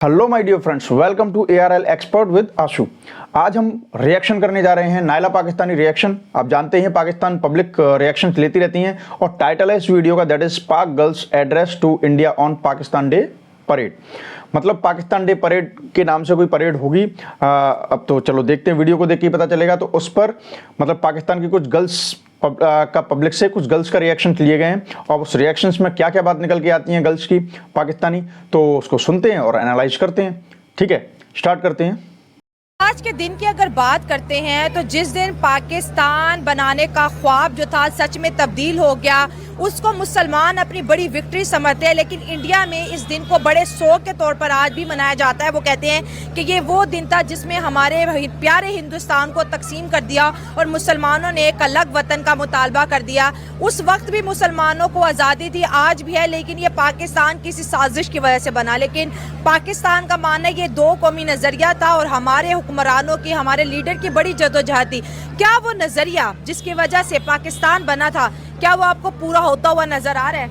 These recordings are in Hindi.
Hello my dear friends, welcome to ARL expert with Ashu. आज हम रिएक्शन करने जा रहे हैं नायला पाकिस्तानी रिएक्शन। आप जानते हैं पाकिस्तान पब्लिक रिएक्शन लेती रहती हैं और टाइटल है इस वीडियो का that is Pak girls address to India on Pakistan day parade. मतलब पाकिस्तान डे परेड के नाम से कोई परेड होगी। अब तो चलो देखते हैं, वीडियो को देख के पता चलेगा। तो उस पर मतलब पाकिस्तान की कुछ गर्ल्स का पब्लिक से कुछ गर्ल्स का रिएक्शन लिए गए हैं और उस रिएक्शंस में क्या क्या बात निकल के आती हैं गर्ल्स की पाकिस्तानी, तो उसको सुनते हैं और एनालाइज करते हैं। ठीक है, स्टार्ट करते हैं। आज के दिन की अगर बात करते हैं तो जिस दिन पाकिस्तान बनाने का ख्वाब जो था सच में तब्दील हो गया, उसको मुसलमान अपनी बड़ी विक्ट्री समझते हैं। लेकिन इंडिया में इस दिन को बड़े शौक के तौर पर आज भी मनाया जाता है। वो कहते हैं कि ये वो दिन था जिसमें हमारे प्यारे हिंदुस्तान को तकसीम कर दिया और मुसलमानों ने एक अलग वतन का मुतालबा कर दिया। उस वक्त भी मुसलमानों को आज़ादी थी, आज भी है, लेकिन ये पाकिस्तान किसी साजिश की वजह से बना। लेकिन पाकिस्तान का मानना ये दो कौमी नज़रिया था और हमारे हुक्मरानों की, हमारे लीडर की बड़ी जदोजहद थी। क्या वो नज़रिया जिसकी वजह से पाकिस्तान बना था, क्या वो आपको पूरा होता हुआ नजर आ रहा है?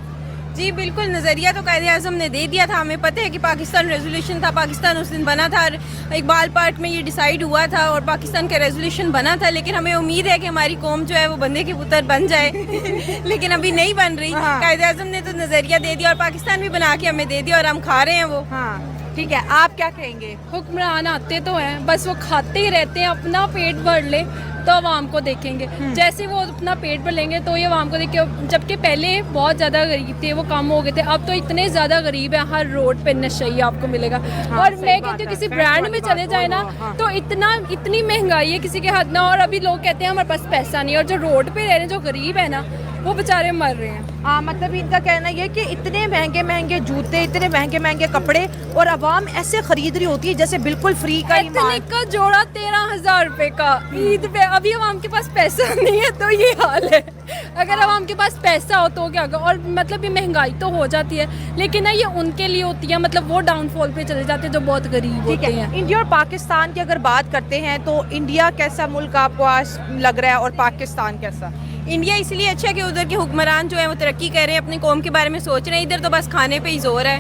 जी बिल्कुल, नज़रिया तो कायदे-ए-आज़म ने दे दिया था। हमें पता है कि पाकिस्तान रेजोल्यूशन था, पाकिस्तान उस दिन बना था, इकबाल पार्क में ये डिसाइड हुआ था और पाकिस्तान का रेजोल्यूशन बना था। लेकिन हमें उम्मीद है कि हमारी कौम जो है वो बंदे के पुत्र बन जाए लेकिन अभी नहीं बन रही। कायदे-ए-आज़म ने तो नज़रिया दे दिया और पाकिस्तान भी बना के हमें दे दिया और हम खा रहे हैं वो। ठीक है, आप क्या कहेंगे? हुक्मरान आते तो हैं, बस वो खाते ही रहते हैं, अपना पेट भर ले तो आवाम को देखेंगे। जैसे वो अपना पेट भर लेंगे तो ये आवाम को देखे। जबकि पहले बहुत ज़्यादा गरीब थे, वो कम हो गए थे, अब तो इतने ज़्यादा गरीब है, हर रोड पे नशे आपको मिलेगा। और मैं कहती हूँ किसी ब्रांड में चले जाए ना तो इतनी महंगाई है किसी के हाथ ना, और अभी लोग कहते हैं हमारे पास पैसा नहीं है। और जो रोड पे रह रहे हैं, जो गरीब है ना, वो बेचारे मर रहे हैं। मतलब इनका कहना ये कि इतने महंगे महंगे जूते, इतने महंगे महंगे कपड़े और अवाम ऐसे खरीद रही होती है जैसे बिल्कुल फ्री का एथनिक का जोड़ा 13,000 रुपए का ईद पे। अभी अवाम के पास पैसा नहीं है तो ये हाल है। अगर अवाम के पास पैसा हो तो क्या होगा? और मतलब ये महंगाई तो हो जाती है, लेकिन ना ये उनके लिए होती है, मतलब वो डाउनफॉल पे चले जाते हैं जो बहुत गरीब होते हैं। इंडिया और पाकिस्तान की अगर बात करते हैं तो इंडिया कैसा मुल्क आपको आज लग रहा है और पाकिस्तान कैसा? इंडिया इसलिए अच्छा है कि उधर के हुक्मरान जो है वो तरक्की कर रहे हैं, अपनी कौम के बारे में सोच रहे हैं। इधर तो बस खाने पे ही जोर है।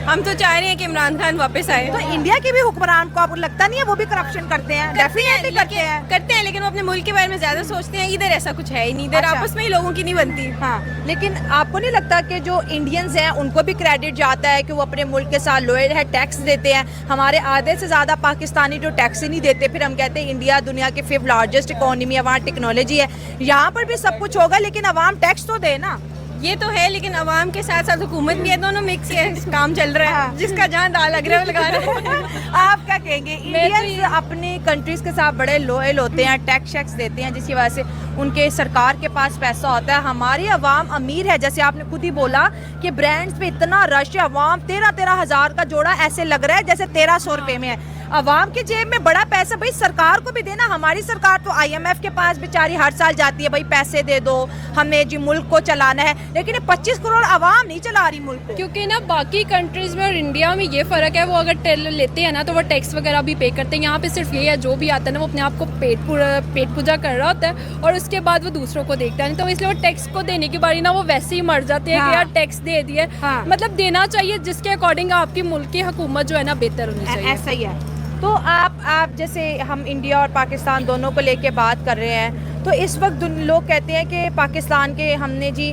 हम तो चाह रहे हैं कि इमरान खान वापस आए। तो इंडिया के भी हुक्मरान को आपको लगता नहीं है वो भी करप्शन करते हैं? डेफिनेटली करते हैं, लेकिन वो अपने मुल्क के बारे में ज्यादा सोचते हैं। इधर ऐसा कुछ है ही नहीं, इधर आपस में ही लोगों की नहीं बनती। लेकिन आपको नहीं लगता कि जो इंडियंस हैं उनको भी क्रेडिट जाता है कि वो अपने मुल्क के साथ लॉयल है, टैक्स देते हैं? हमारे आधे से ज्यादा पाकिस्तानी जो टैक्स ही नहीं देते, फिर हम कहते हैं इंडिया दुनिया की 5th लार्जेस्ट इकोनॉमी है, वहाँ टेक्नोलॉजी है, यहाँ पर भी सब कुछ होगा, लेकिन अवाम टैक्स तो दे ना। ये तो है, लेकिन अवाम के साथ साथ हुकूमत भी है, दोनों मिक्स है, काम चल रहा है। जिसका जहाँ दाल लग रहा है वो लगा रहा है। आप क्या कहेंगे? इंडियंस अपनी कंट्रीज के साथ बड़े लॉयल होते हैं, टैक्स देते हैं, जिसकी वजह से उनके सरकार के पास पैसा होता है। हमारी अवाम अमीर है, जैसे आपने खुद ही बोला कि ब्रांड्स पे इतना रश है, अवाम 13-13 हज़ार का जोड़ा ऐसे लग रहा है जैसे 1300 रुपए में है। अवाम के जेब में बड़ा पैसा, भाई सरकार को भी देना। हमारी सरकार तो IMF के पास बेचारी हर साल जाती है, भाई पैसे दे दो, हमें जी मुल्क को चलाना है, लेकिन 25 करोड़ अवाम नहीं चला रही मुल्क को। क्योंकि ना बाकी कंट्रीज में और इंडिया में ये फ़र्क है, वो अगर टेल लेते हैं ना तो वो टैक्स वगैरह भी पे करते हैं। यहाँ पे सिर्फ ये है, जो भी आता है ना वो अपने आप को पेट पूजा कर रहा होता है और उसके बाद वो दूसरों को देखता है। नहीं तो इसलिए वो टैक्स को देने की बारी ना वो वैसे ही मर जाते हैं कि यार टैक्स दे दिए। मतलब देना चाहिए जिसके अकॉर्डिंग आपकी मुल्क की हुकूमत जो है ना बेहतर होनी चाहिए। ऐसा ही है। तो आप जैसे हम इंडिया और पाकिस्तान दोनों को लेके बात कर रहे हैं, तो इस वक्त लोग कहते हैं कि पाकिस्तान के हमने जी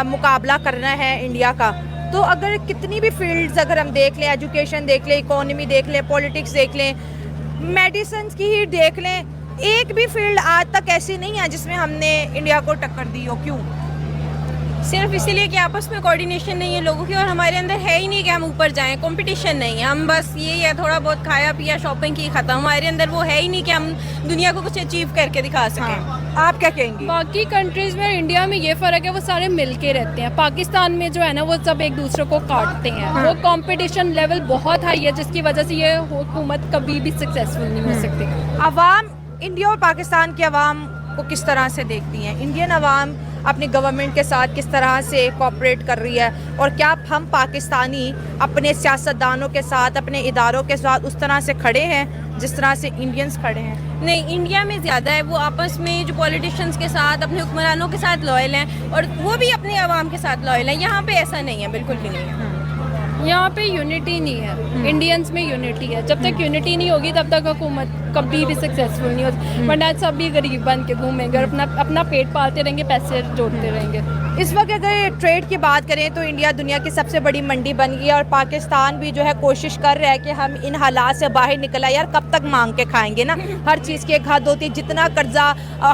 मुकाबला करना है इंडिया का। तो अगर कितनी भी फील्ड्स अगर हम देख लें, एजुकेशन देख लें, इकोनॉमी देख लें, पॉलिटिक्स देख लें, मेडिसिन की ही देख लें, एक भी फील्ड आज तक ऐसी नहीं है जिसमें हमने इंडिया को टक्कर दी हो। क्यों? सिर्फ इसलिए कि आपस में कोऑर्डिनेशन नहीं है लोगों की, और हमारे अंदर है ही नहीं कि हम ऊपर जाएं। कंपटीशन नहीं है, हम बस ये है थोड़ा बहुत खाया पिया शॉपिंग की खत्म। हमारे अंदर वो है ही नहीं कि हम दुनिया को कुछ अचीव करके दिखा सकें। आप क्या कहेंगे? बाकी कंट्रीज में और इंडिया में ये फ़र्क है, वो सारे मिल के रहते हैं। पाकिस्तान में जो है ना वो सब एक दूसरे को काटते हैं। वो कंपटीशन लेवल बहुत हाई है, जिसकी वजह से ये हुकूमत कभी भी सक्सेसफुल नहीं हो सकती। अवाम इंडिया और पाकिस्तान की अवाम को किस तरह से देखती हैं? इंडियन अवाम अपनी गवर्नमेंट के साथ किस तरह से कोऑपरेट कर रही है, और क्या हम पाकिस्तानी अपने सियासतदानों के साथ, अपने इदारों के साथ उस तरह से खड़े हैं जिस तरह से इंडियंस खड़े हैं? नहीं, इंडिया में ज़्यादा है, वो आपस में जो पॉलिटिशियंस के साथ, अपने हुक्मरानों के साथ लॉयल हैं और वो भी अपने अवाम के साथ लॉयल हैं। यहाँ पे ऐसा नहीं है, बिल्कुल भी नहीं है। यहाँ पे यूनिटी नहीं है, इंडियंस में यूनिटी है। जब तक यूनिटी नहीं होगी तब तक हुकूमत कभी भी सक्सेसफुल नहीं होती, वरना सब भी गरीब बन के घूमेंगे और अपना पेट पालते रहेंगे, पैसे जोड़ते रहेंगे। इस वक्त अगर ट्रेड की बात करें तो इंडिया दुनिया की सबसे बड़ी मंडी बन गई है और पाकिस्तान भी जो है कोशिश कर रहा है कि हम इन हालात से बाहर निकल आए। यार कब तक मांग के खाएंगे ना, हर चीज़ की एक हद होती है, जितना कर्जा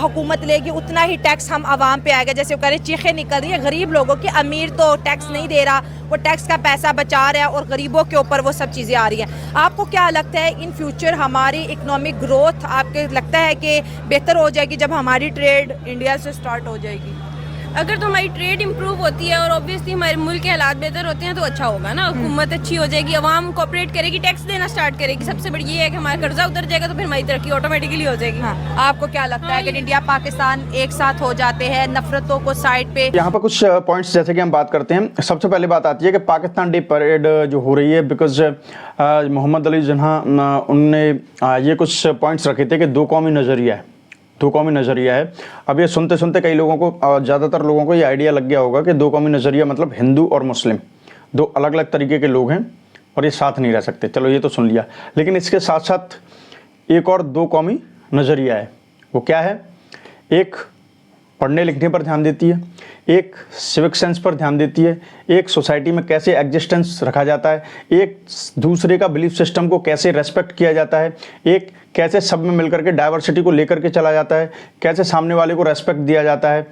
हुकूमत लेगी उतना ही टैक्स हम आवाम पे आएगा। जैसे वो कह रहे चीखें निकल रही है गरीब लोगों की, अमीर तो टैक्स नहीं दे रहा, वो टैक्स का पैसा बचा रहा है और गरीबों के ऊपर वो सब चीज़ें आ रही हैं। आपको क्या लगता है इन फ्यूचर हमारी इकोनॉमिक ग्रोथ आपको लगता है कि बेहतर हो जाएगी जब हमारी ट्रेड इंडिया से स्टार्ट हो जाएगी? अगर तो हमारी ट्रेड इंप्रूव होती है और ऑब्वियसली हमारे मुल्क के हालात बेहतर होते हैं तो अच्छा होगा ना, हुकूमत अच्छी हो जाएगी, आवाम कोऑपरेट करेगी, टैक्स देना स्टार्ट करेगी। सबसे बड़ी ये है कि हमारा कर्जा उतर जाएगा तो फिर हमारी तरक्की ऑटोमेटिकली हो जाएगी। हाँ, आपको क्या लगता है कि इंडिया पाकिस्तान एक साथ हो जाते हैं, नफरतों को साइड पे? यहाँ पर कुछ पॉइंट्स जैसे कि हम बात करते हैं, सबसे पहले बात आती है कि पाकिस्तान डे परेड जो हो रही है, बिकॉज मोहम्मद अली जिन्ना उनने ये कुछ पॉइंट्स रखे थे कि दो कौमी नज़रिया है, दो कौमी नज़रिया है। अब ये सुनते सुनते कई लोगों को, ज़्यादातर लोगों को ये आइडिया लग गया होगा कि दो कौमी नज़रिया मतलब हिंदू और मुस्लिम दो अलग अलग तरीके के लोग हैं और ये साथ नहीं रह सकते। चलो ये तो सुन लिया, लेकिन इसके साथ साथ एक और दो कौमी नज़रिया है। वो क्या है? एक पढ़ने लिखने पर ध्यान देती है, एक सिविक सेंस पर ध्यान देती है, एक सोसाइटी में कैसे एग्जिस्टेंस रखा जाता है, एक दूसरे का बिलीफ सिस्टम को कैसे रेस्पेक्ट किया जाता है, एक कैसे सब में मिलकर के डाइवर्सिटी को लेकर के चला जाता है, कैसे सामने वाले को रेस्पेक्ट दिया जाता है,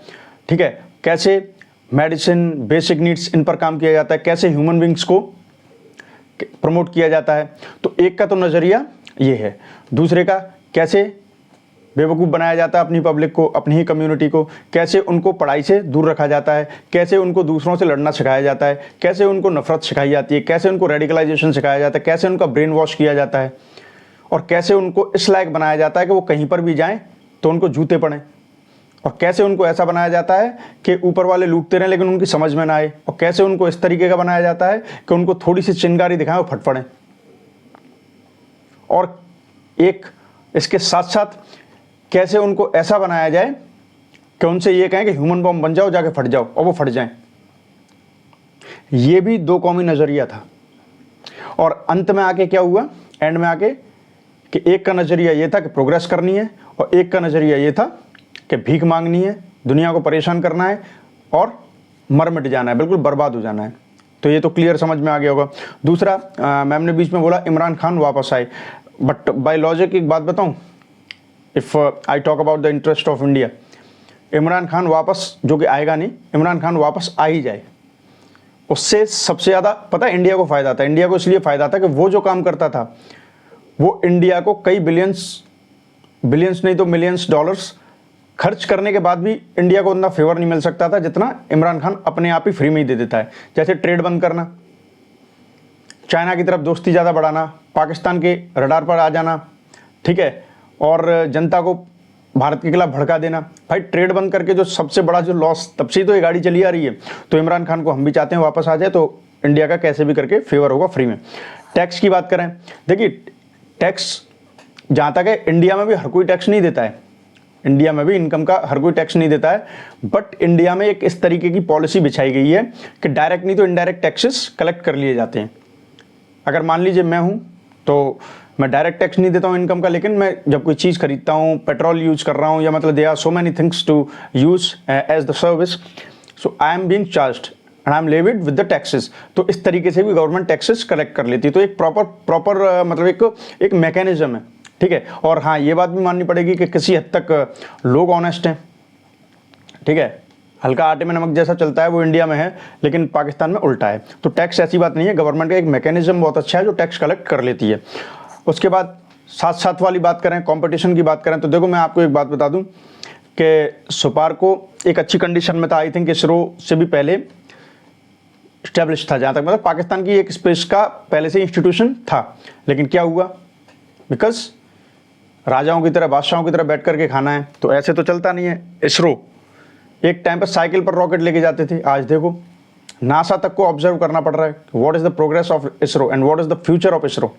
ठीक है, कैसे मेडिसिन बेसिक नीड्स इन पर काम किया जाता है, कैसे ह्यूमन बींग्स को प्रमोट किया जाता है। तो एक का तो नज़रिया ये है, दूसरे का कैसे बेवकूफ़ बनाया जाता है अपनी पब्लिक को, अपनी ही कम्युनिटी को, कैसे उनको पढ़ाई से दूर रखा जाता है, कैसे उनको दूसरों से लड़ना सिखाया जाता है, कैसे उनको नफरत सिखाई जाती है, कैसे उनको रेडिकलाइजेशन सिखाया जाता है, कैसे उनका ब्रेन वॉश किया जाता है और कैसे उनको इस लायक बनाया जाता है कि वो कहीं पर भी जाएं तो उनको जूते पड़ें, और कैसे उनको ऐसा बनाया जाता है कि ऊपर वाले लूटते रहें लेकिन उनकी समझ में ना आए, और कैसे उनको इस तरीके का बनाया जाता है कि उनको थोड़ी सी चिंगारी दिखाएं वो फट पड़ें। और एक इसके साथ साथ कैसे उनको ऐसा बनाया जाए कि उनसे ये कहें कि ह्यूमन बॉम्ब बन जाओ, जाके फट जाओ, और वो फट जाएं। ये भी दो कौमी नज़रिया था। और अंत में आके क्या हुआ, एंड में आके, कि एक का नज़रिया ये था कि प्रोग्रेस करनी है और एक का नज़रिया ये था कि भीख मांगनी है, दुनिया को परेशान करना है और मर मिट जाना है, बिल्कुल बर्बाद हो जाना है। तो ये तो क्लियर समझ में आ गया होगा। दूसरा, मैम ने बीच में बोला इमरान खान वापस आए, बट बाय लॉजिक एक बात बताऊं, if I talk about the interest of India, Imran Khan वापस जो कि आएगा नहीं, इमरान खान वापस आ ही जाए, उससे सबसे ज़्यादा पता है इंडिया को फ़ायदा था। इंडिया को इसलिए फ़ायदा था कि वो जो काम करता था वो इंडिया को कई बिलियंस नहीं तो मिलियंस डॉलर्स खर्च करने के बाद भी इंडिया को उतना फेवर नहीं मिल सकता था जितना इमरान खान अपने आप ही फ्री में ही दे देता है। जैसे ट्रेड बंद करना, चाइना की तरफ दोस्ती ज़्यादा बढ़ाना, पाकिस्तान के रडार पर आ जाना, ठीक है, और जनता को भारत के खिलाफ भड़का देना। भाई ट्रेड बंद करके जो सबसे बड़ा जो लॉस, तब से तो ये गाड़ी चली आ रही है। तो इमरान खान को हम भी चाहते हैं वापस आ जाए, तो इंडिया का कैसे भी करके फेवर होगा फ्री में। टैक्स की बात करें, देखिए टैक्स जहाँ तक है, इंडिया में भी हर कोई टैक्स नहीं देता है, इंडिया में भी इनकम का हर कोई टैक्स नहीं देता है, बट इंडिया में एक इस तरीके की पॉलिसी बिछाई गई है कि डायरेक्ट नहीं तो इनडायरेक्ट टैक्सेस कलेक्ट कर लिए जाते हैं। अगर मान लीजिए मैं हूँ तो मैं डायरेक्ट टैक्स नहीं देता हूँ इनकम का, लेकिन मैं जब कोई चीज़ खरीदता हूँ, पेट्रोल यूज कर रहा हूँ, या मतलब they are so many things to use as the service, so I am being charged and I am levied with the taxes. तो इस तरीके से भी गवर्नमेंट टैक्सेस कलेक्ट कर लेती है। तो एक प्रॉपर मतलब एक मैकेनिज्म है, ठीक है। और हाँ, ये बात भी माननी पड़ेगी कि किसी हद तक लोग ऑनेस्ट हैं, ठीक है, हल्का आटे में नमक जैसा चलता है वो इंडिया में है, लेकिन पाकिस्तान में उल्टा है। तो टैक्स ऐसी बात नहीं है, गवर्नमेंट का एक मैकेनिज्म बहुत अच्छा है जो टैक्स कलेक्ट कर लेती है। उसके बाद साथ वाली बात करें, कंपटीशन की बात करें, तो देखो मैं आपको एक बात बता दूं कि सुपार को एक अच्छी कंडीशन में था, आई थिंक इसरो से भी पहले इस्टेब्लिश था, जहाँ तक मतलब पाकिस्तान की एक स्पेस का पहले से इंस्टीट्यूशन था। लेकिन क्या हुआ, बिकॉज राजाओं की तरह, बादशाहों की तरह बैठ करके खाना है, तो ऐसे तो चलता नहीं है। इसरो एक टाइम पर साइकिल पर रॉकेट लेके जाते थे, आज देखो नासा तक को ऑब्जर्व करना पड़ रहा है। What is the progress of ISRO and what is the future of ISRO,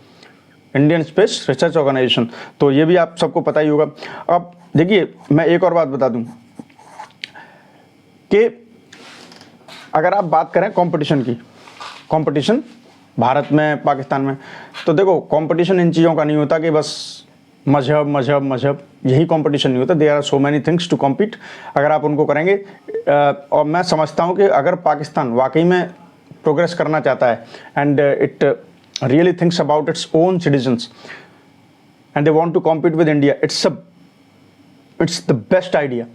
Indian space research organisation. तो ये भी आप सबको पता ही होगा। अब देखिए मैं एक और बात बता दूं कि अगर आप बात करें कंपटीशन की, कंपटीशन भारत में, पाकिस्तान में। तो देखो कंपटीशन इन चीज़ों का नहीं होता कि बस मजहब मजहब मजहब, यही कंपटीशन नहीं होता। There are so many things to compete अगर आप उनको करेंगे। और मैं समझता हूँ कि अगर पाकिस्तान वाकई में प्रोग्रेस करना चाहता है and it really thinks about its own citizens and they want to compete with India, it's the best idea.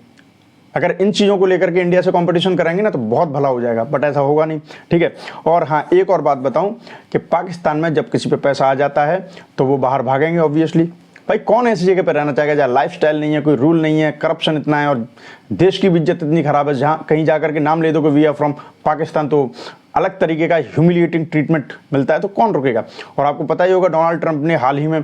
अगर इन चीज़ों को लेकर के इंडिया से कंपटीशन करेंगे ना तो बहुत भला हो जाएगा, बट ऐसा होगा नहीं, ठीक है। और हाँ, एक और बात बताऊं कि पाकिस्तान में जब किसी पे पैसा आ जाता है तो वो बाहर भागेंगे ऑब्वियसली। भाई कौन ऐसी जगह पे रहना चाहेगा जहाँ लाइफस्टाइल नहीं है, कोई रूल नहीं है, करप्शन इतना है और देश की भी इज्जत इतनी खराब है, जहाँ कहीं जाकर के नाम ले दो कि वी आर फ्रॉम पाकिस्तान तो अलग तरीके का ह्यूमिलिएटिंग ट्रीटमेंट मिलता है, तो कौन रुकेगा। और आपको पता ही होगा डोनाल्ड ट्रंप ने हाल ही में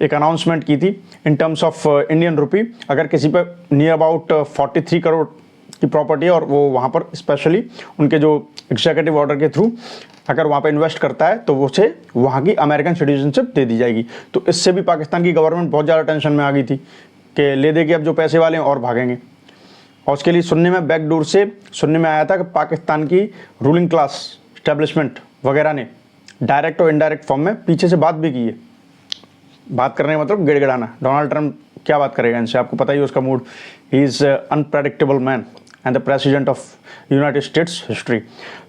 एक अनाउंसमेंट की थी in terms of Indian rupee. अगर किसी पे नियर अबाउट 43 करोड़ की प्रॉपर्टी है और वो वहाँ पर स्पेशली उनके जो एग्जीक्यूटिव ऑर्डर के थ्रू अगर वहाँ पे इन्वेस्ट करता है तो वो उसे वहाँ की अमेरिकन सिटीजनशिप दे दी जाएगी। तो इससे भी पाकिस्तान की गवर्नमेंट बहुत ज़्यादा टेंशन में आ गई थी कि ले दे के अब जो पैसे वाले हैं और भागेंगे। और उसके लिए सुनने में बैकडोर से सुनने में आया था कि पाकिस्तान की रूलिंग क्लास इस्टेब्लिशमेंट वगैरह ने डायरेक्ट और इनडायरेक्ट फॉर्म में पीछे से बात भी की है। बात करने का मतलब गिड़गिड़ाना। डोनाल्ड ट्रंप क्या बात करेगा इनसे, आपको पता ही है उसका mood. He is unpredictable man and the president of United states history.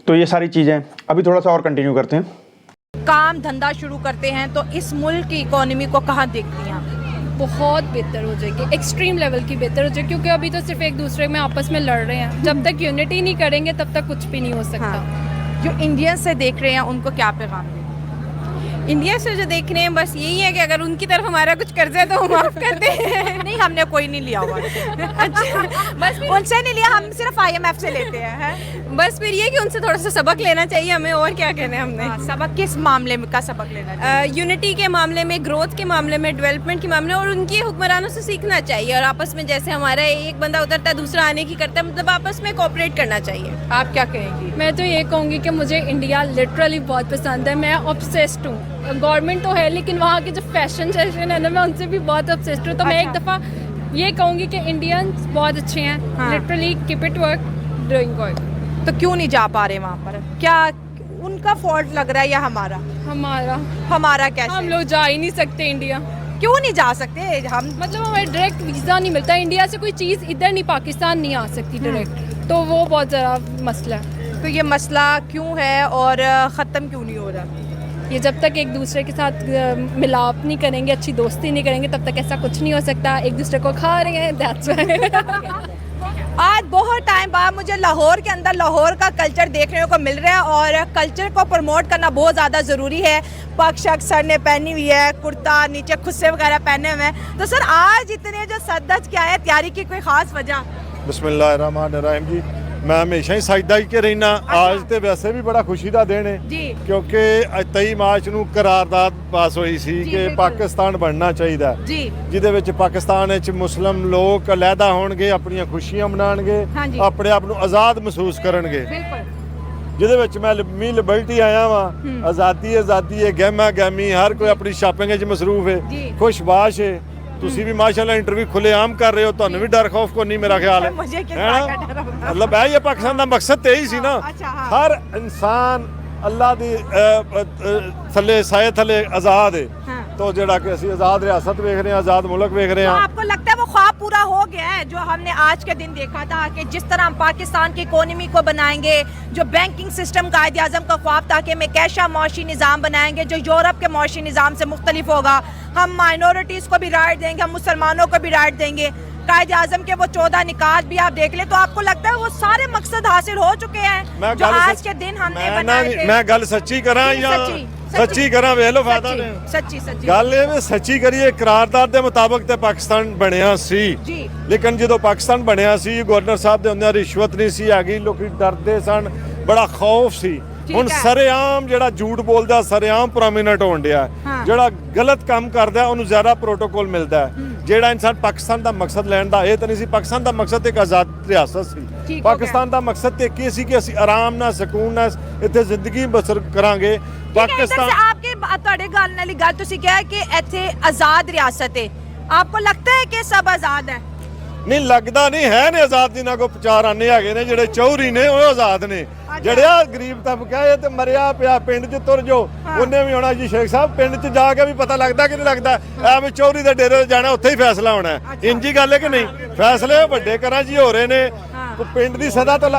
तो ये सारी चीज़ें अभी थोड़ा सा और कंटिन्यू करते हैं। काम धंधा शुरू करते हैं तो इस मुल्क की इकोनॉमी को कहाँ देखती हैं आप? बहुत बेहतर हो जाएगी, एक्सट्रीम लेवल की बेहतर हो जाएगी, क्योंकि अभी तो सिर्फ एक दूसरे में आपस में लड़ रहे हैं। जब तक यूनिटी नहीं करेंगे तब तक कुछ भी नहीं हो सकता। हाँ। जो इंडियन से देख रहे हैं उनको क्या पैगाम दें? इंडिया से जो देख रहे हैं बस यही है कि अगर उनकी तरफ हमारा कुछ कर्ज है तो हम माफ़ कर दें। नहीं, हमने कोई नहीं लिया हुआ। अच्छा, बस उनसे नहीं लिया, हम सिर्फ IMF से लेते हैं। बस फिर ये कि उनसे थोड़ा सा सबक लेना चाहिए हमें, और क्या कहना है हमने। हाँ, सबक किस मामले में का सबक लेना चाहिए? यूनिटी के मामले में, ग्रोथ के मामले में, डेवलपमेंट के मामले में, और उनके हुक्मरानों से सीखना चाहिए। और आपस में जैसे हमारा एक बंदा उतरता है दूसरा आने की करता है, मतलब आपस में कोऑपरेट करना चाहिए। आप क्या कहेंगी? मैं तो ये कहूँगी कि मुझे इंडिया लिटरली बहुत पसंद है। मैं ऑब्सेस्ड हूँ। गवर्नमेंट तो है लेकिन वहाँ के जो फैशन सेशन है ना, मैं उनसे भी बहुत ऑब्सेस्ड हूँ। तो मैं एक दफ़ा ये कहूँगी कि इंडियंस बहुत अच्छे हैं। हाँ। Literally keep it work doing good. तो क्यों नहीं जा पा रहे वहाँ पर? क्या उनका फॉल्ट लग रहा है या हमारा? हमारा कैसे? हम लोग जा ही नहीं सकते इंडिया। क्यों नहीं जा सकते हम? मतलब हमें डायरेक्ट वीज़ा नहीं मिलता। इंडिया से कोई चीज़ इधर नहीं, पाकिस्तान नहीं आ सकती डायरेक्ट। तो वो बहुत ज़रा मसला है। तो ये मसला क्यों है और ख़त्म क्यों नहीं हो रहा? ये जब तक एक दूसरे के साथ मिलाप नहीं करेंगे, अच्छी दोस्ती नहीं करेंगे, तब तक ऐसा कुछ नहीं हो सकता। एक दूसरे को खा रहे हैं, दैट्स व्हाई। आज बहुत टाइम बाद मुझे लाहौर के अंदर लाहौर का कल्चर देखने को मिल रहा है और कल्चर को प्रमोट करना बहुत ज़्यादा ज़रूरी है। पग शक सर ने पहनी हुई है, कुर्ता नीचे खुस्से वगैरह पहने हुए हैं। तो सर आज इतने जो सदज क्या है, तैयारी की कोई ख़ास वजह? बिस्मिल्लाहिर्रहमानिर्रहीम जी, मैं हमेशा ही सजदा ही के रहना। आज तो वैसे भी बड़ा खुशी का दिन है जी, क्योंकि 23 मार्च ਨੂੰ करारदाद पास हुई सी जी, कि बिल्कुल। पाकिस्तान बनना चाहिए जी, ਜਿਹਦੇ ਵਿੱਚ ਪਾਕਿਸਤਾਨ ਵਿੱਚ ਮੁਸਲਮ ਲੋਕ ਅਲੱਗਾ ਹੋਣਗੇ, ਆਪਣੀਆਂ ਖੁਸ਼ੀਆਂ ਮਨਾਉਣਗੇ, हाँ जी। ਆਪਣੇ ਆਪ ਨੂੰ ਆਜ਼ਾਦ ਮਹਿਸੂਸ ਕਰਨਗੇ। बिल्कुल। ਜਿਹਦੇ ਵਿੱਚ ਮੈਂ ਮੀ ਲਿਬਰਟੀ ਆਇਆ ਵਾਂ। ਆਜ਼ਾਦੀ ਹੈ, ਗਹਿਮਾ ਗਹਿਮੀ, ਹਰ ਕੋਈ ਆਪਣੀ ਸ਼ਾਪਿੰਗ ਵਿੱਚ ਮਸਰੂਫ ਹੈ, जी। ਖੁਸ਼ਬਾਸ਼ ਹੈ। ਤੁਸੀਂ ਵੀ ਮਾਸ਼ਾਅੱਲਾ ਇੰਟਰਵਿਊ ਖੁੱਲੇਆਮ ਕਰ ਰਹੇ ਹੋ, ਤੁਹਾਨੂੰ ਵੀ ਡਰ ਖੌਫ ਕੋਈ ਨਹੀਂ ਮੇਰਾ ਖਿਆਲ ਹੈ। मुझे किस है बात ना? का डर होगा? मतलब है ये पाकिस्तान का मकसद तो यही सी ना। अच्छा, हाँ। हर इंसान अल्लाह दी थले साए थले आज़ाद है। हाँ। तो जेड़ा कि असी आज़ाद रियासत वेख रहे हैं, आज़ाद मुल्क वेख रहे तो हैं। आपको लगता है वो ख्वाब पूरा हो गया है जो हमने आज के दिन देखा था कि जिस तरह हम पाकिस्तान की इकोनॉमी को बनाएंगे, जो बैंकिंग सिस्टम कायदे आज़म का ख्वाब था कि हम एक ऐसा मौशी निज़ाम बनाएंगे जो यूरोप के मौशी निज़ाम से मुख्तलिफ होगा। हम माइनॉरिटीज़ को भी राइट देंगे, हम मुसलमानों को भी राइट देंगे। कायदे आज़म के वो 14 निकात भी आप देख ले, तो आपको लगता है वो सारे मकसद हासिल हो चुके हैं जो आज के दिन हमने बनाए थे? मैं गल सच्ची करा जी, या सच्ची। सच्ची करा वे लो फायदा ने सच्ची सच्ची गल ਇਹ ਵੀ ਸੱਚੀ ਕਰੀਏ। करारदाद ਦੇ ਮੁਤਾਬਕ ਤੇ ਪਾਕਿਸਤਾਨ ਬਣਿਆ ਸੀ, जी, ਲੇਕਿਨ ਜਦੋਂ ਪਾਕਿਸਤਾਨ ਬਣਿਆ ਸੀ ਗਵਰਨਰ ਸਾਹਿਬ ਦੇ ਹੁੰਦਿਆਂ ਰਿਸ਼ਵਤ ਨਹੀਂ ਸੀ ਹੈਗੀ, ਲੋਕੀ ਡਰਦੇ ਸਨ, ਬੜਾ ਖੌਫ ਸੀ। ਠੀਕ ਹੁਣ ਹੈ। ਸਰੇਆਮ ਜਿਹੜਾ ਝੂਠ ਬੋਲਦਾ ਸਰੇਆਮ ਪ੍ਰੋਮਿਨੈਂਟ ਹੋਣ ਡਿਆ। ਹਾਂ। ਜਿਹੜਾ ਗਲਤ ਕੰਮ ਕਰਦਾ ਉਹਨੂੰ ਜ਼ਿਆਦਾ ਪ੍ਰੋਟੋਕੋਲ ਮਿਲਦਾ ਹੈ। ਜਿਹੜਾ ਇਨਸਾਨ ਪਾਕਿਸਤਾਨ ਦਾ ਮਕਸਦ ਲੈਣ ਦਾ ਇਹ ਤਾਂ ਨਹੀਂ ਸੀ। ਪਾਕਿਸਤਾਨ ਦਾ ਮਕਸਦ ਇੱਕ ਆਜ਼ਾਦ ਰਿਆਸਤ ਠੀਕ ਹੋ ਸੀ। ਗਿਆ। ਪਾਕਿਸਤਾਨ ਦਾ ਮਕਸਦ ਤੇ ਕੀ ਸੀ ਕਿ ਅਸੀਂ ਆਰਾਮ ਨਾਲ ਸਕੂਨ ਨਾਲ ਇੱਥੇ ਜ਼ਿੰਦਗੀ ਬਸਰ ਕਰਾਂਗੇ। पाकिस्तान आपके ਤੁਹਾਡੇ ਗੱਲ ਨਾਲ ਹੀ ਗੱਲ ਤੁਸੀਂ ਕਿਹਾ ਕਿ ਇੱਥੇ ਆਜ਼ਾਦ ਰਿਆਸਤ ਹੈ। आपको लगता है कि सब आजाद है? ਨਹੀਂ ਲੱਗਦਾ ਨਹੀਂ ਹੈ ਨੇ ਆਜ਼ਾਦ। ਜਿਨ੍ਹਾਂ ਕੋ 4 ਆਨੇ ਹੈਗੇ ਨੇ ਜਿਹੜੇ ਚੌਧਰੀ ਨੇ ਉਹ ਆਜ਼ਾਦ ਨੇ। ਜਿਹੜਿਆ ਗਰੀਬ ਤਬਕਾ ਇਹ ਤੇ ਮਰਿਆ ਪਿਆ ਪਿੰਡ 'ਚ ਤੁਰ ਜੋ ਉਹਨੇ ਵੀ ਆਉਣਾ ਜੀ ਸ਼ੇਖ ਸਾਹਿਬ ਪਿੰਡ 'ਚ ਜਾ ਕੇ ਵੀ ਪਤਾ ਲੱਗਦਾ ਕਿ ਨਹੀਂ ਲੱਗਦਾ ਐਵੇਂ ਚੌਧਰੀ ਦੇ ਡੇਰੇ ਤੇ ਜਾਣਾ ਉੱਥੇ ਹੀ ਫੈਸਲਾ ਹੋਣਾ ਇੰਜ ਹੀ ਗੱਲ ਹੈ ਕਿ ਨਹੀਂ ਫੈਸਲੇ ਵੱਡੇ ਘਰਾਂ 'ਚ ਹੀ ਹੋ ਰਹੇ ਨੇ ਪਿੰਡ ਦੀ ਸਦਾ ਤੋਂ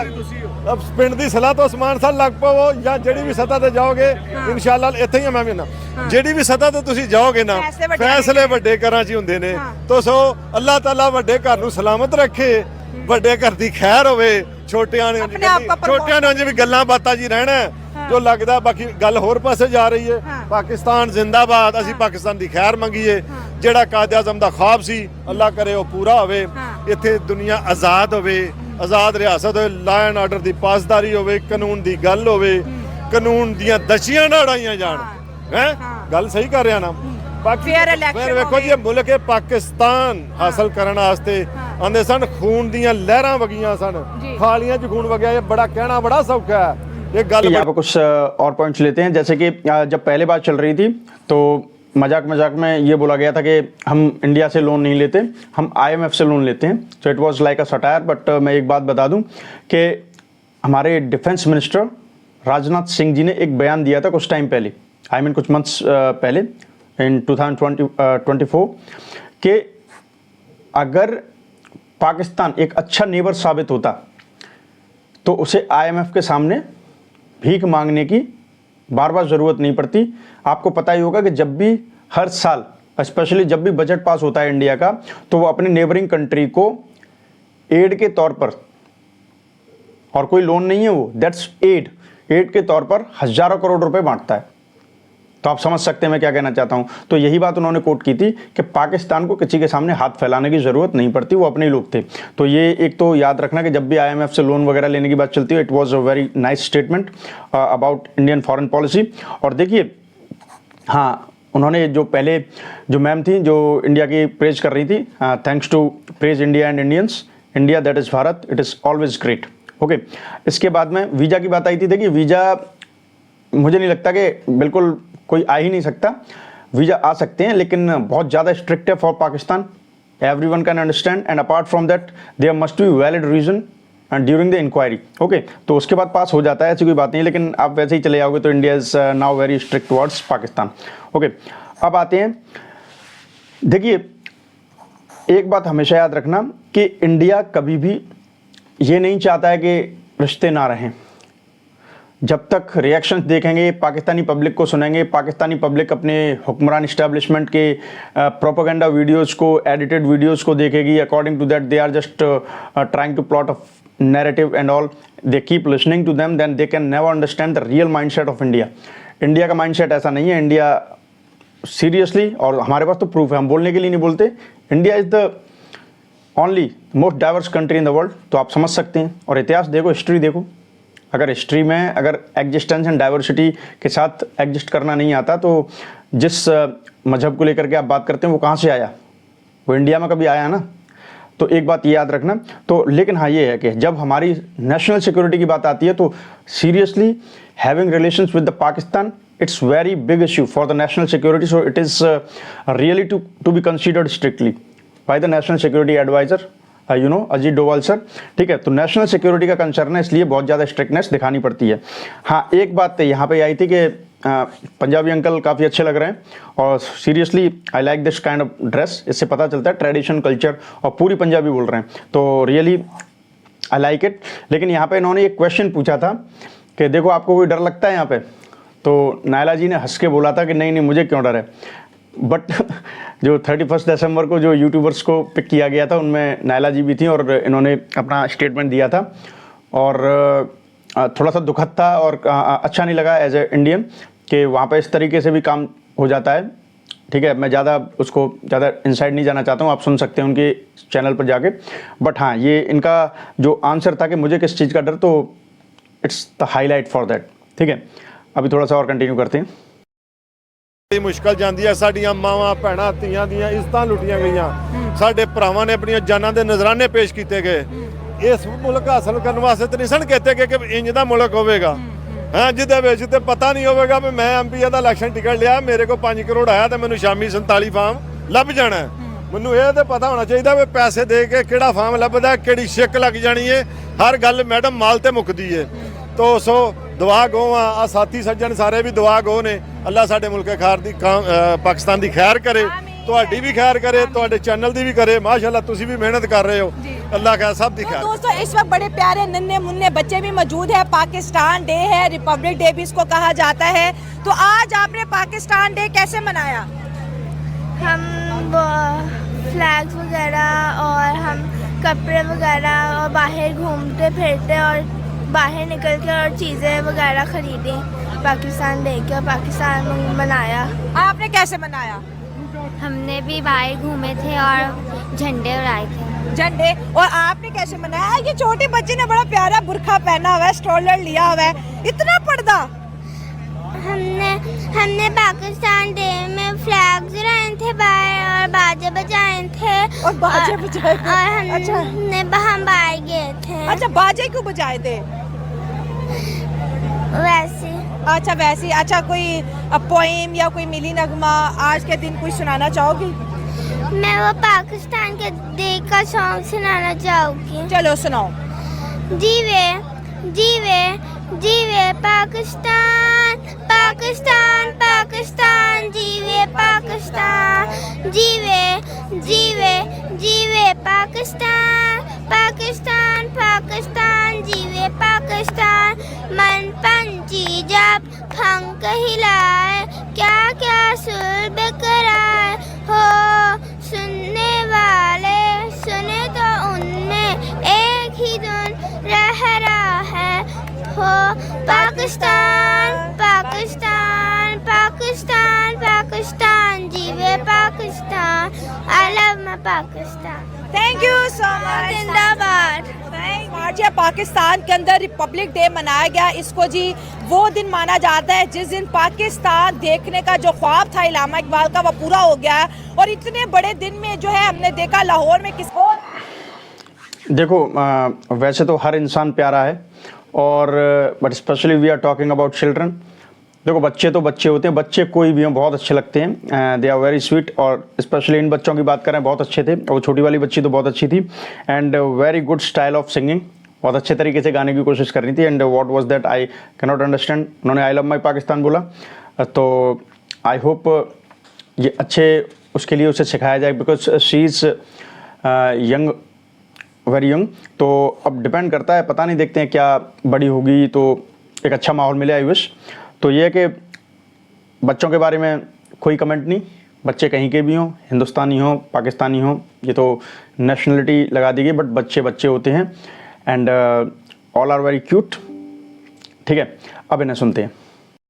ਪਿੰਡ ਦੀ ਸਲਾਹ ਤੋਂ ਅਸਮਾਨ ਸਾਲ ਲੱਗ ਪਵੋ ਜਾਂ ਜਿਹੜੀ ਵੀ ਸਤਾ ਤੇ ਜਾਓਗੇ ਇਨਸ਼ਾਅੱਲਾ ਇੱਥੇ ਹੀ ਮੈਂ ਵੀ ਨਾ ਜਿਹੜੀ ਵੀ ਸਤਾ ਤੇ ਤੁਸੀਂ ਜਾਓਗੇ ਨਾ ਫੈਸਲੇ ਵੱਡੇ ਘਰਾਂ 'ਚ ਹੀ ਹੁੰਦੇ ਨੇ ਤੋ ਸੋ ਅੱਲਾਹ ਤਾਲਾ ਵੱਡੇ ਘਰ ਨੂੰ ਸਲਾਮਤ ਰੱਖੇ ਵੱਡੇ ਘਰ ਦੀ ਖੈਰ ਹੋਵੇ ਛੋਟਿਆਂ ਨੇ ਵੀ ਗੱਲਾਂ ਬਾਤਾਂ ਜੀ ਰਹਿਣਾ ਜੋ ਲੱਗਦਾ ਬਾਕੀ ਗੱਲ ਹੋਰ ਪਾਸੇ ਜਾ ਰਹੀ ਹੈ ਪਾਕਿਸਤਾਨ ਜ਼ਿੰਦਾਬਾਦ ਅਸੀਂ ਪਾਕਿਸਤਾਨ ਦੀ ਖੈਰ ਮੰਗੀਏ ਜਿਹੜਾ ਕਾਇਦ ਆਜ਼ਮ ਦਾ ख्वाब ਸੀ ਅੱਲਾਹ ਕਰੇ ਉਹ ਪੂਰਾ ਹੋਵੇ ਇੱਥੇ ਦੁਨੀਆ ਆਜ਼ਾਦ ਹੋਵੇ ਆਜ਼ਾਦ ਰਿਆਸਤ ਹੋਵੇ ਲਾ ਐਂਡ ਆਰਡਰ ਦੀ ਪਾਸਦਾਰੀ ਹੋਵੇ ਕਾਨੂੰਨ ਦੀ ਗੱਲ ਹੋਵੇ ਕਾਨੂੰਨ ਦੀਆਂ ਦਸ਼ੀਆਂ ਨਾ ਉਡਾਈਆਂ ਜਾਣ ਹੈ ਗੱਲ ਸਹੀ ਕਰ ਰਿਹਾ ਨਾ ਬਾਕੀ ਫਿਰ ਵੇਖੋ ਜੀ ਇਹ ਮੁਲਕ ਹੈ ਪਾਕਿਸਤਾਨ ਹਾਸਲ ਕਰਨ ਵਾਸਤੇ ਆਂਦੇ सन खून ਦੀਆਂ ਲਹਿਰਾਂ ਵਗੀਆਂ ਸਨ ਖਾਲੀਆਂ 'ਚ खून ਵਗਿਆ ਇਹ बड़ा कहना बड़ा सौखा है ये गल यहाँ पे कुछ और पॉइंट्स लेते हैं जैसे कि जब पहले बात चल रही थी तो मजाक में ये बोला गया था कि हम इंडिया से लोन नहीं लेते हम IMF से लोन लेते हैं so it was like a satire but मैं एक बात बता दूं कि हमारे डिफेंस मिनिस्टर राजनाथ सिंह जी ने एक बयान दिया था कुछ टाइम पहले कुछ मंथ्स पहले इन 2024 कि अगर पाकिस्तान एक अच्छा नेबर साबित होता तो उसे IMF के सामने भीख मांगने की बार बार ज़रूरत नहीं पड़ती आपको पता ही होगा कि जब भी हर साल स्पेशली जब भी बजट पास होता है इंडिया का तो वो अपने नेबरिंग कंट्री को एड के तौर पर और कोई लोन नहीं है वो दैट्स एड के तौर पर हज़ारों करोड़ रुपए बांटता है तो आप समझ सकते हैं मैं क्या कहना चाहता हूं तो यही बात उन्होंने कोट की थी कि पाकिस्तान को किसी के सामने हाथ फैलाने की ज़रूरत नहीं पड़ती वो अपने ही लोग थे तो ये एक तो याद रखना कि जब भी IMF से लोन वगैरह लेने की बात चलती है it was a very nice statement about Indian foreign policy और देखिए हाँ उन्होंने जो पहले जो मैम थी जो इंडिया की प्रेज कर रही थी thanks to praise India and Indians India that is Bharat it is always great okay इसके बाद में वीज़ा की बात आई थी देखिए वीज़ा मुझे नहीं लगता कि बिल्कुल कोई आ ही नहीं सकता वीज़ा आ सकते हैं लेकिन बहुत ज़्यादा स्ट्रिक्ट है for Pakistan everyone can understand and apart from that there must be valid reason and during the inquiry okay तो उसके बाद पास हो जाता है ऐसी कोई बात नहीं लेकिन आप वैसे ही चले जाओगे तो India is now very strict towards Pakistan okay अब आते हैं देखिए एक बात हमेशा याद रखना कि इंडिया कभी भी ये नहीं चाहता है कि रिश्ते ना रहें जब तक रिएक्शंस देखेंगे पाकिस्तानी पब्लिक को सुनेंगे पाकिस्तानी पब्लिक अपने हुक्मरान इस्टेब्लिशमेंट के प्रोपेगेंडा वीडियोस को एडिटेड वीडियोस को देखेगी according to that they are just trying to plot a narrative and all they keep listening to them then they can never understand the real mindset of India का माइंडसेट ऐसा नहीं है इंडिया सीरियसली और हमारे पास तो प्रूफ है हम बोलने के लिए नहीं बोलते India is the only most diverse country in the world तो आप समझ सकते हैं और इतिहास देखो हिस्ट्री देखो अगर हिस्ट्री में अगर एग्जिस्टेंस एंड डाइवर्सिटी के साथ एग्जिस्ट करना नहीं आता तो जिस मजहब को लेकर के आप बात करते हैं वो कहाँ से आया वो इंडिया में कभी आया ना तो एक बात ये याद रखना तो लेकिन हाँ ये है कि जब हमारी नेशनल सिक्योरिटी की बात आती है तो seriously having relations with the Pakistan it's very big issue for the national security so it is really to be considered strictly by the national security advisor you know Ajit Doval sir ठीक है तो नेशनल सिक्योरिटी का कंसर्न है इसलिए बहुत ज़्यादा स्ट्रिक्टनेस दिखानी पड़ती है हाँ एक बात यहाँ पे आई थी कि पंजाबी अंकल काफ़ी अच्छे लग रहे हैं और seriously I like this kind of dress इससे पता चलता है ट्रेडिशन कल्चर और पूरी पंजाबी बोल रहे हैं तो रियली आई लाइक इट लेकिन यहाँ पे इन्होंने एक क्वेश्चन पूछा था कि देखो आपको कोई डर लगता है यहाँ पे तो नायला जी ने हंस के बोला था कि नहीं मुझे क्यों डर है बट जो 31 दिसंबर को जो यूट्यूबर्स को पिक किया गया था उनमें नायला जी भी थी और इन्होंने अपना स्टेटमेंट दिया था और थोड़ा सा दुखद था और अच्छा नहीं लगा एज ए इंडियन कि वहाँ पे इस तरीके से भी काम हो जाता है ठीक है मैं ज़्यादा इनसाइड नहीं जाना चाहता हूँ आप सुन सकते हैं उनके चैनल पर जाके बट हाँ ये इनका जो आंसर था कि मुझे किस चीज़ का डर तो it's the highlight for that ठीक है अभी थोड़ा सा और कंटिन्यू करते हैं ਮੁਸ਼ਕਲ ਜਾਂਦੀ ਹੈ ਸਾਡੀਆਂ ਮਾਵਾਂ ਭੈਣਾਂ ਧੀਆਂ ਦੀਆਂ ਇੱਜ਼ਤਾਂ ਲੁੱਟੀਆਂ ਗਈਆਂ ਸਾਡੇ ਭਰਾਵਾਂ ਨੇ ਆਪਣੀਆਂ ਜਾਨਾਂ ਦੇ ਨਜ਼ਰਾਨੇ ਪੇਸ਼ ਕੀਤੇ ਗਏ ਇਸ ਮੁਲਕ ਹਾਸਲ ਕਰਨ ਵਾਸਤੇ ਤੇ ਨਹੀਂ ਸਨ ਕੀਤੇ ਗਏ ਕਿ ਇੰਜ ਦਾ ਮੁਲਕ ਹੋਵੇਗਾ ਹਾਂ ਜਿਹਦੇ ਵਿੱਚ ਤੇ ਪਤਾ ਨਹੀਂ ਹੋਵੇਗਾ ਵੀ ਮੈਂ ਐਮਪੀ ਦਾ ਇਲੈਕਸ਼ਨ ਟਿਕਟ ਲਿਆ ਮੇਰੇ ਕੋਲ 5 ਕਰੋੜ ਆਇਆ ਤੇ ਮੈਨੂੰ ਸ਼ਾਮੀ 47 ਫਾਰਮ ਲੱਭ ਜਾਣਾ ਮੈਨੂੰ ਇਹ ਤੇ ਪਤਾ ਹੋਣਾ ਚਾਹੀਦਾ ਵੀ ਪੈਸੇ ਦੇ ਕੇ ਕਿਹੜਾ ਫਾਰਮ ਲੱਭਦਾ ਕਿਹੜੀ ਛਿੱਕ ਲੱਗ ਜਾਣੀ ਹੈ ਹਰ ਗੱਲ ਮੈਡਮ ਮਾਲ ਤੇ ਮੁੱਕਦੀ ਹੈ ਤੋ ਸੋ ਦੁਆ ਗੋ ਆ ਸਾਥੀ ਸੱਜਣ ਸਾਰੇ ਵੀ ਦੁਆ ਗੋ ਨੇ। ਅੱਲਾ ਸਾਡੇ ਮੁਲਕ ਖਾਰ ਦੀ ਪਾਕਿਸਤਾਨ ਦੀ ਖੈਰ ਕਰੇ, ਤੁਹਾਡੀ ਵੀ ਖੈਰ करे, ਤੁਹਾਡੇ ਚੈਨਲ ਦੀ ਵੀ करे। माशाल्लाह ਤੁਸੀਂ भी मेहनत कर रहे हो, अल्लाह का सब दिखा। तो दोस्तों इस वक्त बड़े प्यारे नन्हे मुन्ने बच्चे भी मौजूद है। पाकिस्तान डे है, रिपब्लिक डे भी इसको कहा जाता है। तो आज आपने पाकिस्तान डे कैसे मनाया? हम फ्लैग्स वगैरह और हम कपड़े वगैरह और बाहर घूमते फिरते और बाहर निकल के और चीज़ें वगैरह ख़रीदी पाकिस्तान डे के, और पाकिस्तान मनाया। आपने कैसे मनाया? हमने भी बाहर घूमे थे और झंडे उड़ाए थे। झंडे। और आपने कैसे मनाया? ये छोटे बच्चे ने बड़ा प्यारा बुर्खा पहना हुआ है, स्ट्रोलर लिया हुआ है, इतना पर्दा। हमने पाकिस्तान डे में फ्लैग्स उड़ाए थे बाहर और बाजे बजाए थे। और बाजे बजाए थे? और अच्छा। हम बाहर गए थे। अच्छा, बाजे क्यों बजाए थे? वैसे। अच्छा वैसे। अच्छा, कोई पोएम या कोई मिली नगमा आज के दिन कोई सुनाना चाहोगी? मैं वो पाकिस्तान के डे का सॉन्ग सुनाना चाहूँगी। चलो सुनाओ। जीवे जीवे जीवे पाकिस्तान, पाकिस्तान पाकिस्तान, जीवे पाकिस्तान, जीवे जीवे जीवे पाकिस्तान, पाकिस्तान पाकिस्तान, जीवे पाकिस्तान। मन पंछी जब पंख हिलाए, क्या क्या सुर बेकरार हो, सुनने वाले सुने तो उनमें एक ही धुन रह रहा है हो। पाकिस्तान पाकिस्तान पाकिस्तान पाकिस्तान, जीवे Pakistan, I love my Pakistan. Thank you so much. जिंदाबाद। आज ये पाकिस्तान के अंदर रिपब्लिक डे मनाया गया। इसको जी वो दिन माना जाता है जिस दिन पाकिस्तान देखने का जो ख्वाब था इलामा इकबाल का, वो पूरा हो गया है। और इतने बड़े दिन में जो है हमने देखा लाहौर में किसको। देखो वैसे तो हर इंसान प्यारा है, और but specially we are talking about children. देखो बच्चे तो बच्चे होते हैं, बच्चे कोई भी हों बहुत अच्छे लगते हैं, दे आर वेरी स्वीट। और स्पेशली इन बच्चों की बात करें, बहुत अच्छे थे। और वो छोटी वाली बच्ची तो बहुत अच्छी थी, and very good style of singing, बहुत अच्छे तरीके से गाने की कोशिश कर रही थी। And what was that I can not understand. उन्होंने आई लव माई पाकिस्तान बोला, तो आई होप ये अच्छे उसके लिए उसे सिखाया जाए, because she is young, very young. तो अब डिपेंड करता है, पता नहीं, देखते हैं क्या बड़ी होगी तो एक अच्छा माहौल मिले, आई विश। तो ये है कि बच्चों के बारे में कोई कमेंट नहीं, बच्चे कहीं के भी हों, हिंदुस्तानी हों पाकिस्तानी हों, ये तो नेशनलिटी लगा दी गई, बट बच्चे बच्चे होते हैं, and all are very cute. ठीक है, अब इन्हें सुनते हैं।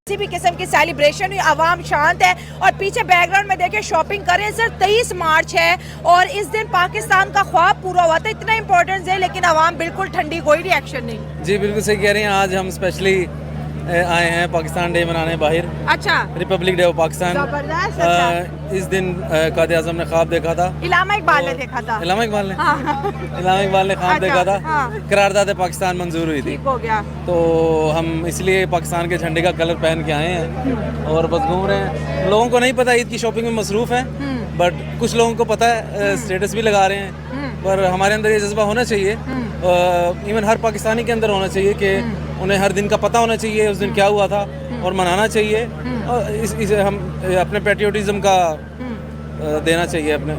किसी भी किस्म की सेलिब्रेशन हुई, आवाम शांत है। और पीछे बैकग्राउंड में देखिए शॉपिंग कर रहे हैं। सर 23 मार्च है और इस दिन पाकिस्तान का ख्वाब पूरा हुआ था, इतना इंपॉर्टेंस है, लेकिन आवाम बिल्कुल ठंडी, कोई रिएक्शन नहीं। जी बिल्कुल सही कह रही हैं। आज हम स्पेशली आए हैं पाकिस्तान डे मनाने बाहर। अच्छा, रिपब्लिक डे ऑफ पाकिस्तान। जबरदस्त। अच्छा। इस दिन कायद आज़म ने ख्वाब देखा था, इलामा इकबाल ने देखा था। इलामा इकबाल ने हाँ। इलामा इकबाल ने ख्वाब अच्छा, देखा था, हाँ। करारदाद पाकिस्तान मंजूर हुई थी। ठीक हो गया। तो हम इसलिए पाकिस्तान के झंडे का कलर पहन के आए हैं और बस घूम रहे हैं। लोगों को नहीं पता, ईद की शॉपिंग में मसरूफ़ हैं, बट कुछ लोगों को पता है, स्टेटस भी लगा रहे हैं। पर हमारे अंदर ये जज्बा होना चाहिए, इवन हर पाकिस्तानी के अंदर होना चाहिए कि उन्हें हर दिन का पता होना चाहिए उस दिन क्या हुआ था, और मनाना चाहिए। और इसे हम अपने पैट्रियोटिज्म का देना चाहिए अपने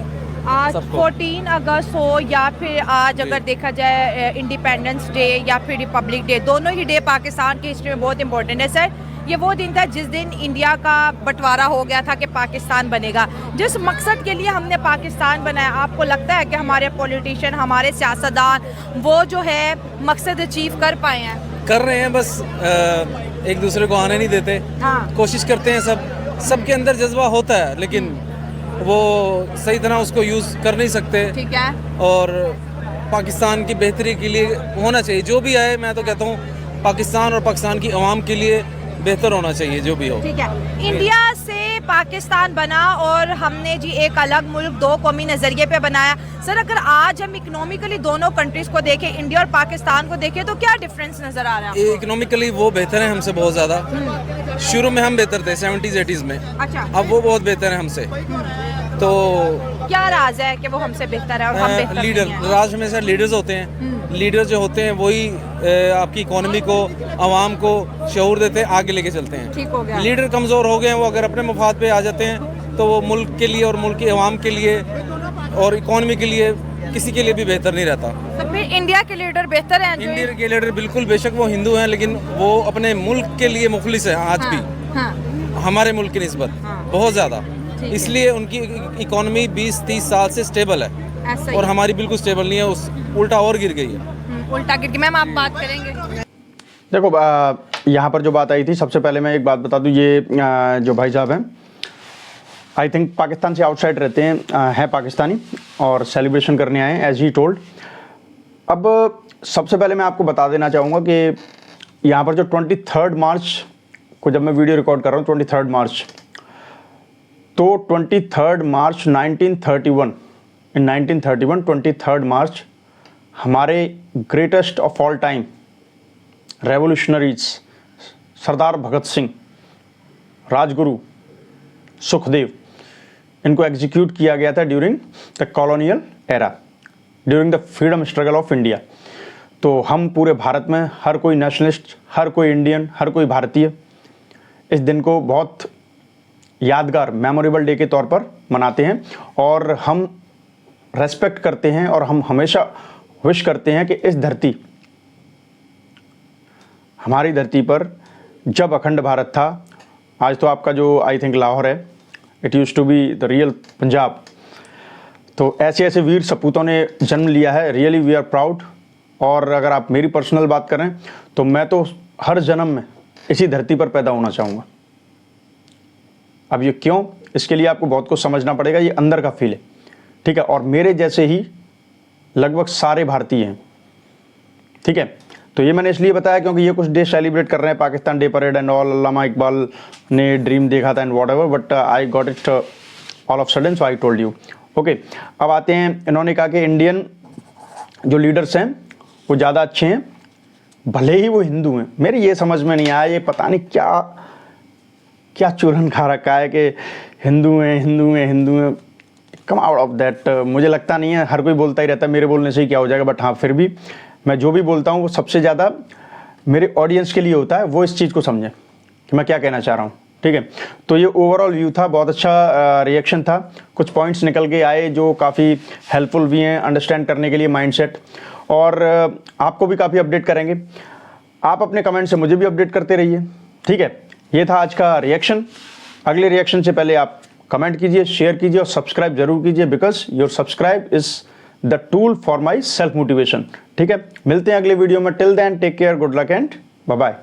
आज सबको। 14 अगस्त हो या फिर आज अगर देखा जाए इंडिपेंडेंस डे या फिर रिपब्लिक डे, दोनों ही डे पाकिस्तान की हिस्ट्री में बहुत इंपॉर्टेंट है। सर ये वो दिन था जिस दिन इंडिया का बंटवारा हो गया था कि पाकिस्तान बनेगा। जिस मकसद के लिए हमने पाकिस्तान बनाया, आपको लगता है कि हमारे पॉलिटिशियन, हमारे सियासतदान वो जो है मकसद अचीव कर पाए हैं? कर रहे हैं, बस एक दूसरे को आने नहीं देते। हाँ। कोशिश करते हैं, सबके अंदर जज्बा होता है, लेकिन वो सही तरह उसको यूज़ कर नहीं सकते। ठीक है। और पाकिस्तान की बेहतरी के लिए होना चाहिए, जो भी आए, मैं तो कहता हूँ पाकिस्तान और पाकिस्तान की आवाम के लिए बेहतर होना चाहिए जो भी हो। ठीक है। इंडिया से पाकिस्तान बना और हमने जी एक अलग मुल्क दो कौमी नज़रिए पे बनाया। सर अगर आज हम इकोनॉमिकली दोनों कंट्रीज को देखें, इंडिया और पाकिस्तान को देखें, तो क्या डिफरेंस नजर आ रहा है? इकोनॉमिकली वो बेहतर है हमसे बहुत ज़्यादा। शुरू में हम बेहतर थे 70s-80s में, अच्छा, अब वो बहुत बेहतर है हमसे। तो क्या राज है कि वो हमसे बेहतर है और हम बेहतर लीडर, नहीं हैं? राज हमेशा लीडर्स होते हैं। लीडर जो होते हैं वही आपकी इकोनॉमी को, आवाम को शऊर देते हैं, आगे लेके चलते हैं। ठीक हो गया। लीडर कमज़ोर हो गए हैं, वो अगर अपने मफाद पे आ जाते हैं तो वो मुल्क के लिए और मुल्क की आवाम के लिए और इकोनॉमी के लिए किसी के लिए भी बेहतर नहीं रहता। तो फिर इंडिया के लीडर बेहतर हैं? जो इंडिया के लीडर बिल्कुल, बेशक वो हिंदू हैं लेकिन वो अपने मुल्क के लिए मुखलिस है आज भी, हाँ, हमारे मुल्क की निस्बत बहुत ज़्यादा। इसलिए उनकी इकोनॉमी 20-30 साल से स्टेबल है ऐसा और ही। हमारी बिल्कुल स्टेबल नहीं है, उस उल्टा और गिर गई है। उल्टा गिर गई। मैम आप बात करेंगे? देखो यहाँ पर जो बात आई थी, सबसे पहले मैं एक बात बता दूँ, ये जो भाई साहब हैं आई थिंक पाकिस्तान से आउटसाइड रहते हैं पाकिस्तानी और सेलिब्रेशन करने आए हैं एज ही टोल्ड। अब सबसे पहले मैं आपको बता देना चाहूँगा कि यहाँ पर जो 23 मार्च को जब मैं वीडियो रिकॉर्ड कर रहा हूँ 23 मार्च, तो 23 मार्च 1931 इन 1931 23 मार्च हमारे greatest of all time revolutionaries Sardar Bhagat Singh, Rajguru, Sukhdev, इनको एग्जीक्यूट किया गया था during the colonial era, during the freedom struggle of India. तो हम पूरे भारत में हर कोई नेशनलिस्ट, हर कोई इंडियन, हर कोई भारतीय इस दिन को बहुत यादगार मेमोरेबल डे के तौर पर मनाते हैं और हम रेस्पेक्ट करते हैं और हम हमेशा विश करते हैं कि इस धरती, हमारी धरती पर जब अखंड भारत था, आज तो आपका जो आई थिंक लाहौर है, it use to be the real Punjab, तो ऐसे ऐसे वीर सपूतों ने जन्म लिया है। Really we are proud. और अगर आप मेरी पर्सनल बात करें तो मैं तो हर जन्म में इसी धरती पर पैदा होना चाहूँगा। अब ये क्यों, इसके लिए आपको बहुत कुछ समझना पड़ेगा, ये अंदर का फील है, ठीक है। और मेरे जैसे ही लगभग सारे भारतीय हैं, ठीक है। तो ये मैंने इसलिए बताया क्योंकि ये कुछ डे सेलिब्रेट कर रहे हैं, Pakistan day parade and all, Allama Iqbal ने ड्रीम देखा था and whatever, but I got it all of sudden, so I told you. Okay, अब आते हैं, इन्होंने कहा कि इंडियन जो लीडर्स हैं वो ज़्यादा अच्छे हैं, भले ही वो हिंदू हैं। मेरी ये समझ में नहीं आया, ये पता नहीं क्या क्या चूरन खा रखा है कि हिंदू हैं हिंदू हैं हिंदू हैं। Come out of that. मुझे लगता नहीं है, हर कोई बोलता ही रहता है, मेरे बोलने से ही क्या हो जाएगा, बट हाँ फिर भी मैं जो भी बोलता हूँ वो सबसे ज़्यादा मेरे ऑडियंस के लिए होता है, वो इस चीज़ को समझें कि मैं क्या कहना चाह रहा हूँ, ठीक है। तो ये ओवरऑल व्यू था, बहुत अच्छा रिएक्शन था, कुछ पॉइंट्स निकल के आए जो काफ़ी हेल्पफुल भी हैं अंडरस्टैंड करने के लिए माइंडसेट, और आपको भी काफ़ी अपडेट करेंगे। आप अपने कमेंट से मुझे भी अपडेट करते रहिए, ठीक है। ये था आज का रिएक्शन। अगले रिएक्शन से पहले आप कमेंट कीजिए, शेयर कीजिए और सब्सक्राइब जरूर कीजिए, because your subscribe is the tool for my self motivation, ठीक है। मिलते हैं अगले वीडियो में, till then take care, good luck and bye bye.